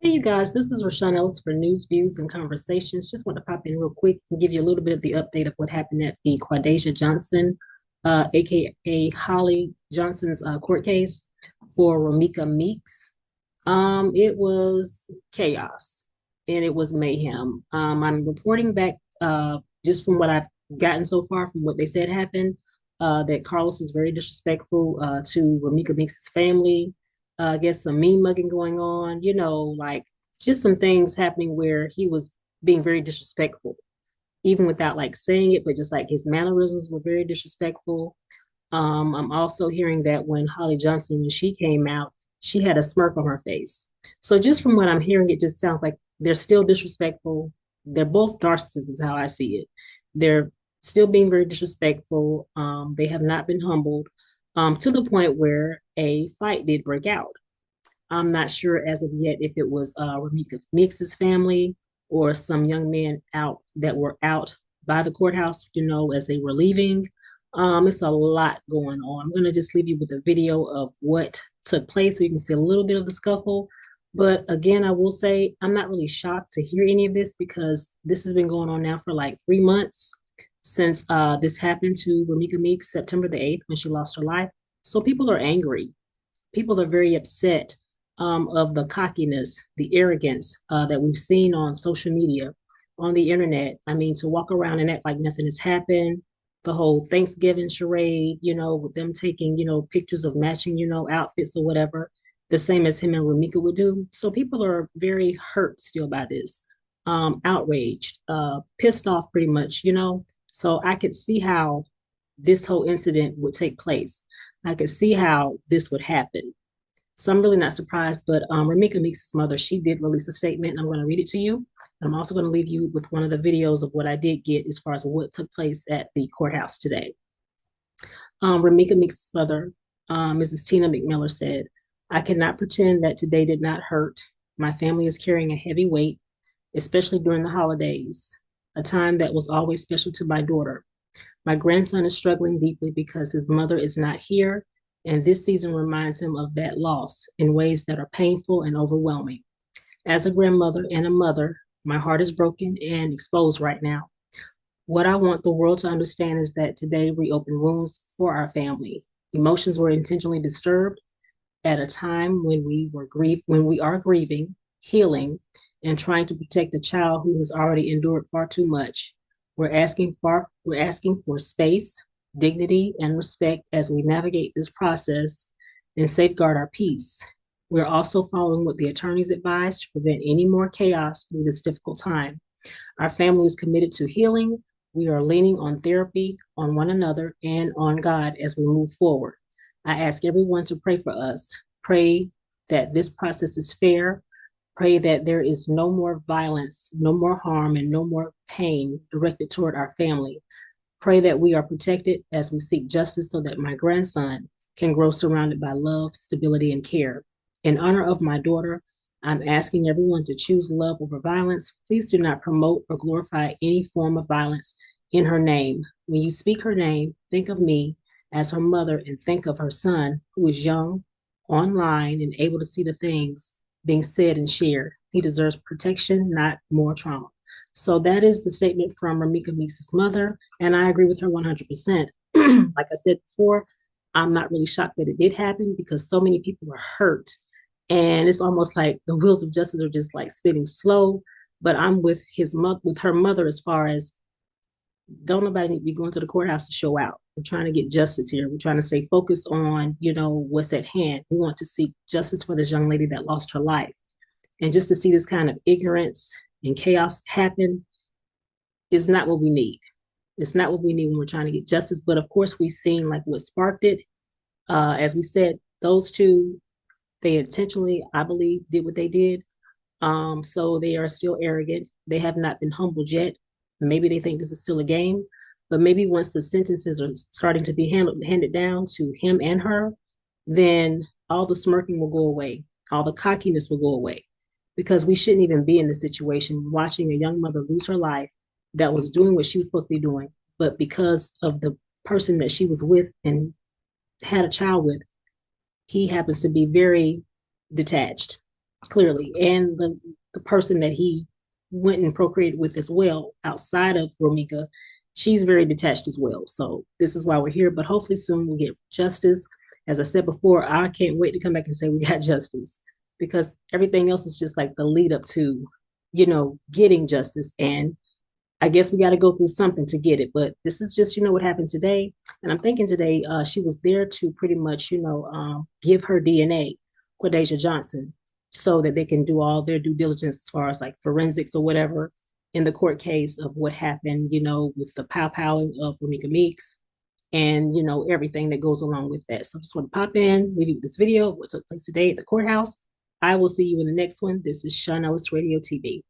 Hey, you guys, this is Rashawn Ellis for News, Views, and Conversations. Just want to pop in real quick and give you a little bit of the update of what happened at the Quadasia Johnson, aka Holly Johnson's court case for Ramika Meeks. It was chaos and it was mayhem. I'm reporting back just from what I've gotten so far from what they said happened, that Carlos was very disrespectful to Ramika Meeks' family. I guess some mean mugging going on, like just some things happening where he was being very disrespectful, even without like saying it, but just like his mannerisms were very disrespectful. I'm also hearing that when Holly Johnson, when she came out, she had a smirk on her face. So just from what I'm hearing, it just sounds like they're still disrespectful. They're both narcissists, is how I see it. They're still being very disrespectful. They have not been humbled to the point where a fight did break out. I'm not sure as of yet if it was Ramika Mix's family or some young men out that were out by the courthouse, as they were leaving. It's a lot going on. I'm going to just leave you with a video of what took place so you can see a little bit of the scuffle. But again, I will say I'm not really shocked to hear any of this because this has been going on now for like 3 months since this happened to Ramika Meeks, September the 8th, when she lost her life. So people are angry. People are very upset of the cockiness, the arrogance that we've seen on social media, on the internet. I mean, to walk around and act like nothing has happened, the whole Thanksgiving charade, with them taking, pictures of matching, outfits or whatever, the same as him and Ramika would do. So people are very hurt still by this, outraged, pissed off pretty much. So I could see how this whole incident would take place. I could see how this would happen. So I'm really not surprised. But Ramika Meeks' mother, she did release a statement, and I'm going to read it to you. I'm also going to leave you with one of the videos of what I did get as far as what took place at the courthouse today. Ramika Meeks' mother, Mrs. Tina McMiller, said, "I cannot pretend that today did not hurt. My family is carrying a heavy weight, especially during the holidays, a time that was always special to my daughter. My grandson is struggling deeply because his mother is not here, and this season reminds him of that loss in ways that are painful and overwhelming. As a grandmother and a mother, my heart is broken and exposed right now. What I want the world to understand is that today reopened wounds for our family. Emotions were intentionally disturbed at a time when we are grieving, healing, and trying to protect a child who has already endured far too much. We're asking for space, dignity, and respect as we navigate this process and safeguard our peace. We're also following what the attorneys advise to prevent any more chaos through this difficult time. Our family is committed to healing. We are leaning on therapy, on one another, and on God as we move forward. I ask everyone to pray for us. Pray that this process is fair. Pray that there is no more violence, no more harm, and no more pain directed toward our family. Pray that we are protected as we seek justice so that my grandson can grow surrounded by love, stability, and care. In honor of my daughter, I'm asking everyone to choose love over violence. Please do not promote or glorify any form of violence in her name. When you speak her name, think of me as her mother and think of her son who is young, online, and able to see the things being said and shared. He deserves protection, not more trauma." So that is the statement from Ramika Meeks' mother, and I agree with her 100%. Like I said before, I'm not really shocked that it did happen because so many people are hurt, and it's almost like the wheels of justice are just like spinning slow. But I'm with her mother as far as don't nobody need to be going to the courthouse to show out. We're trying to get justice here. We're trying to stay focused on, what's at hand. We want to seek justice for this young lady that lost her life. And just to see this kind of ignorance and chaos happen is not what we need. It's not what we need when we're trying to get justice. But of course, we've seen like what sparked it. As we said, those two, they intentionally, I believe, did what they did. So they are still arrogant. They have not been humbled yet. Maybe they think this is still a game, but maybe once the sentences are starting to be handed down to him and her, then all the smirking will go away, all the cockiness will go away, because we shouldn't even be in the situation watching a young mother lose her life that was doing what she was supposed to be doing, but because of the person that she was with and had a child with, he happens to be very detached. clearly, and the person that he went and procreated with as well, outside of Romika, she's very detached as well. So this is why we're here. But hopefully soon we'll get justice. As I said before, I can't wait to come back and say we got justice, because everything else is just like the lead up to, getting justice. And I guess we got to go through something to get it. But this is just, what happened today. And I'm thinking today, she was there to pretty much, give her DNA, Quadasia Johnson, so that they can do all their due diligence as far as like forensics or whatever in the court case of what happened, with the pow-powing of Ramika Meeks and, everything that goes along with that. So I just want to pop in, leave you with this video of what took place today at the courthouse. I will see you in the next one. This is Sean Ellis Radio TV.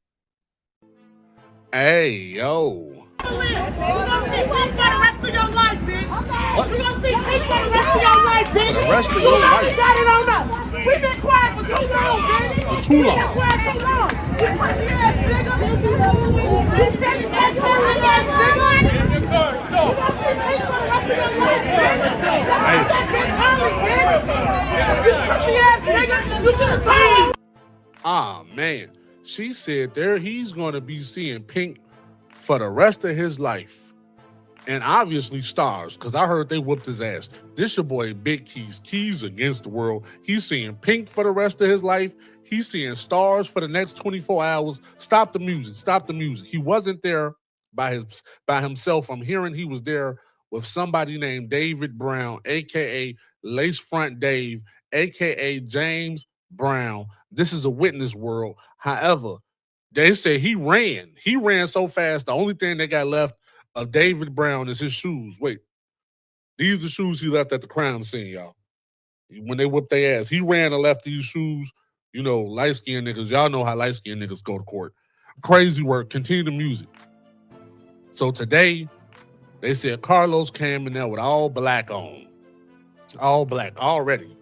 Hey, yo. You're gonna see pink for the rest of your life, bitch. What? You're gonna see pink for the rest of your life, bitch. For the rest of your life? You got it on us. We've been quiet for too long, bitch. For too long. We've been quiet too long. You pussy ass nigga. You steady ass nigga. You're gonna see pink for the rest of your life, bitch. Hey. That bitch Holly, bitch. You pussy ass nigga. You should have told him. Ah, man. She said he's going to be seeing pink for the rest of his life. And obviously stars, because I heard they whooped his ass. This your boy Big Keys against the world. He's seeing pink for the rest of his life. He's seeing stars for the next 24 hours. Stop the music. Stop the music. He wasn't there by himself. I'm hearing he was there with somebody named David Brown, a.k.a. Lace Front Dave, a.k.a. James Brown. This is a witness world. However, they say he ran. He ran so fast, the only thing they got left of David Brown is his shoes. Wait, these are the shoes he left at the crime scene, y'all. When they whipped their ass, he ran and left these shoes. Light-skinned niggas. Y'all know how light-skinned niggas go to court. Crazy work. Continue the music. So today, they said Carlos came in there with all black on. All black already.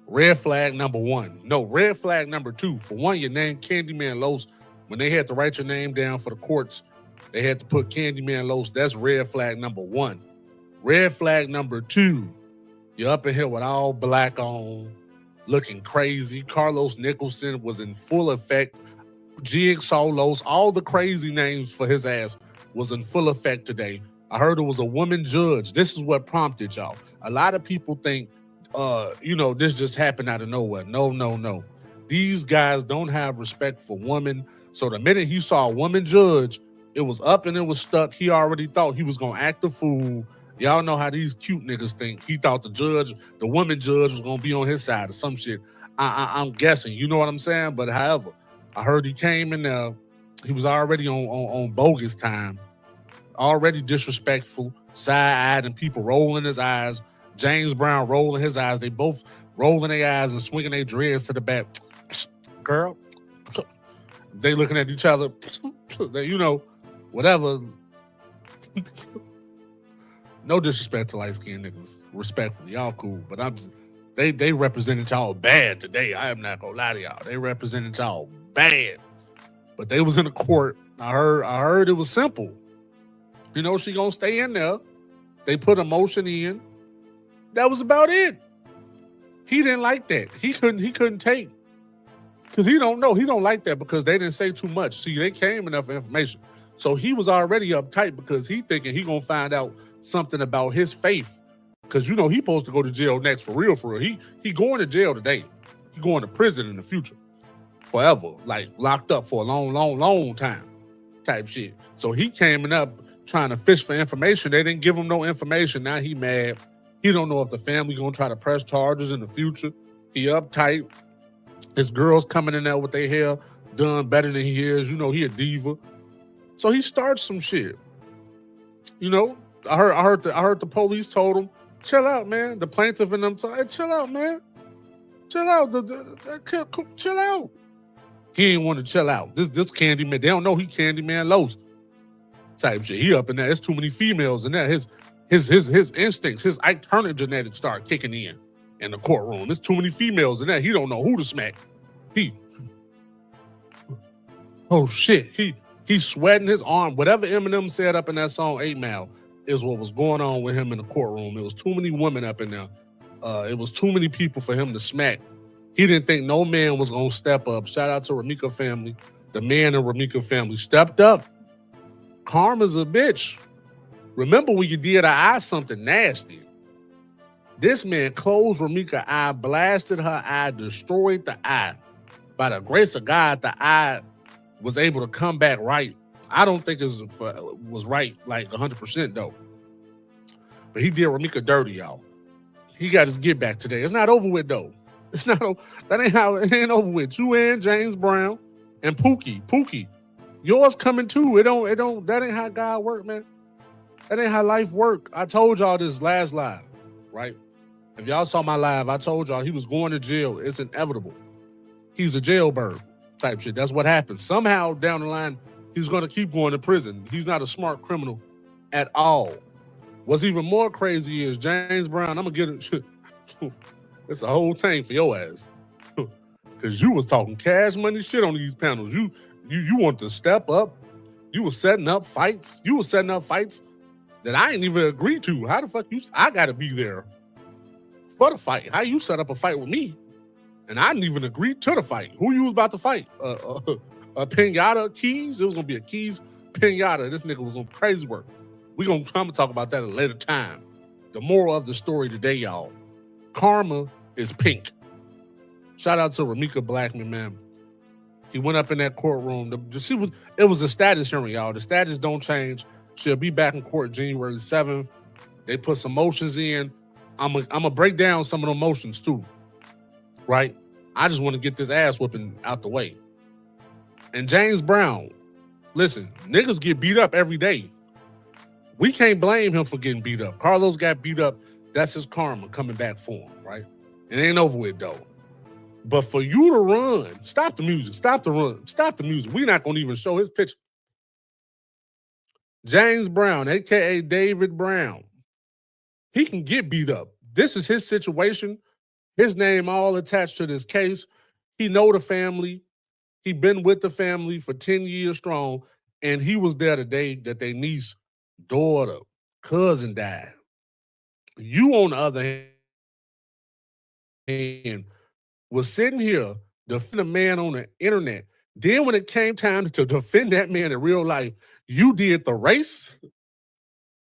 Red flag number one. No, red flag number two. For one, your name Candyman Los. When they had to write your name down for the courts, they had to put Candyman Los. That's red flag number one. Red flag number two, you're up in here with all black on, looking crazy. Carlos Nicholson was in full effect. Jigsaw Los, all the crazy names for his ass was in full effect today. I heard it was a woman judge. This is what prompted y'all. A lot of people think this just happened out of nowhere. No. These guys don't have respect for women. So the minute he saw a woman judge, it was up and it was stuck. He already thought he was going to act a fool. Y'all know how these cute niggas think. He thought the woman judge was going to be on his side or some shit. I'm guessing. You know what I'm saying? But however, I heard he came in there. He was already on bogus time. Already disrespectful, side-eyed, and people rolling his eyes. James Brown rolling his eyes. They both rolling their eyes and swinging their dreads to the back. Girl. They looking at each other. Whatever. No disrespect to light-skinned niggas. Respectfully. Y'all cool. But they represented y'all bad today. I am not gonna lie to y'all. They represented y'all bad. But they was in the court. I heard it was simple. She gonna stay in there. They put a motion in. That was about it. He didn't like that. He couldn't take. Because he don't know. He don't like that because they didn't say too much. See, they came enough information. So he was already uptight because he thinking he gonna find out something about his faith. Because he supposed to go to jail next for real. He going to jail today. He going to prison in the future. Forever. Like locked up for a long time. Type shit. So he came up trying to fish for information. They didn't give him no information. Now he mad. He don't know if the family gonna try to press charges in the future. He uptight. His girls coming in there with their hair done better than he is. He a diva. So he starts some shit. I heard the police told him, chill out, man. The plaintiff and them told, hey, chill out, man. Chill out. Chill out. He ain't want to chill out. This Candyman, they don't know he Candyman Los type shit. He up in there. There's too many females in there. His instincts, his alternate genetics start kicking in the courtroom. There's too many females in there. He don't know who to smack. Oh shit. He's sweating his arm. Whatever Eminem said up in that song 8 Mile is what was going on with him in the courtroom. It was too many women up in there. It was too many people for him to smack He didn't think no man was gonna step up. Shout out to Ramika family. The man in Ramika family stepped up. Karma's a bitch. Remember when you did her eye something nasty? This man closed Ramika's eye, blasted her eye, destroyed the eye. By the grace of God, the eye was able to come back right. I don't think it was right like 100% though. But he did Ramika dirty, y'all. He got his get back today. It's not over with though. It's not. That ain't how it ain't over with. You and James Brown and Pookie, yours coming too. It don't. That ain't how God work, man. That ain't how life work. I told y'all this last live, right? If y'all saw my live, I told y'all he was going to jail. It's inevitable. He's a jailbird type shit. That's what happens. Somehow down the line, he's going to keep going to prison. He's not a smart criminal at all. What's even more crazy is James Brown. I'm going to get it. It's a whole thing for your ass. Because you was talking cash money shit on these panels. You want to step up. You was setting up fights. You was setting up fights that I ain't even agree to. How the fuck I got to be there for the fight. How you set up a fight with me? And I didn't even agree to the fight. Who you was about to fight? A pinata Keys? It was going to be a Keys pinata. This nigga was on crazy work. I'm going to talk about that at a later time. The moral of the story today, y'all. Karma is pink. Shout out to Ramika Blackman, man. He went up in that courtroom. It was a status hearing, y'all. The status don't change. She'll be back in court January 7th. They put some motions in. I'm going to break down some of the motions too. Right? I just want to get this ass whooping out the way. And James Brown, listen, niggas get beat up every day. We can't blame him for getting beat up. Carlos got beat up. That's his karma coming back for him, right? It ain't over with, though. But for you to run, stop the music, stop the run, stop the music. We're not going to even show his picture. James Brown, a.k.a. David Brown, he can get beat up. This is his situation. His name all attached to this case. He know the family. He been with the family for 10 years strong, and he was there the day that their niece, daughter, cousin died. You, on the other hand, was sitting here defending a man on the internet. Then when it came time to defend that man in real life, you did the race?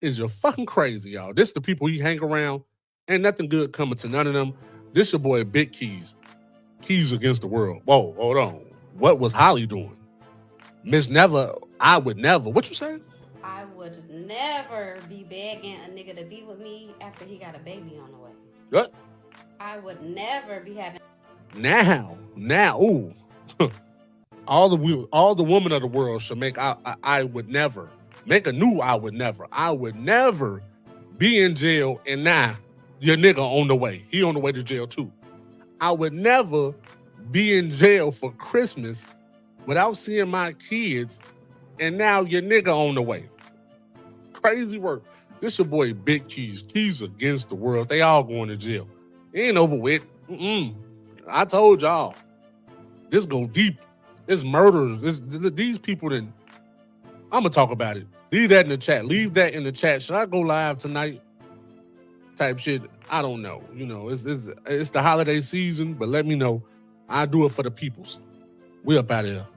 Is you fucking crazy, y'all. This the people he hang around. Ain't nothing good coming to none of them. This your boy Big Keys. Keys against the world. Whoa, hold on. What was Holly doing? Miss Never, I would never. What you say? I would never be begging a nigga to be with me after he got a baby on the way. What? I would never be having. Now, ooh. all the women of the world should make I would never. Make a new I would never. I would never be in jail and now your nigga on the way. He on the way to jail too. I would never be in jail for Christmas without seeing my kids and now your nigga on the way. Crazy work. This your boy Big Keys. Keys against the world. They all going to jail. It ain't over with. I told y'all. This go deep. It's murders. These people didn't. I'm going to talk about it. Leave that in the chat. Leave that in the chat. Should I go live tonight? Type shit. I don't know. You know, it's the holiday season, but let me know. I do it for the peoples. We up out of here.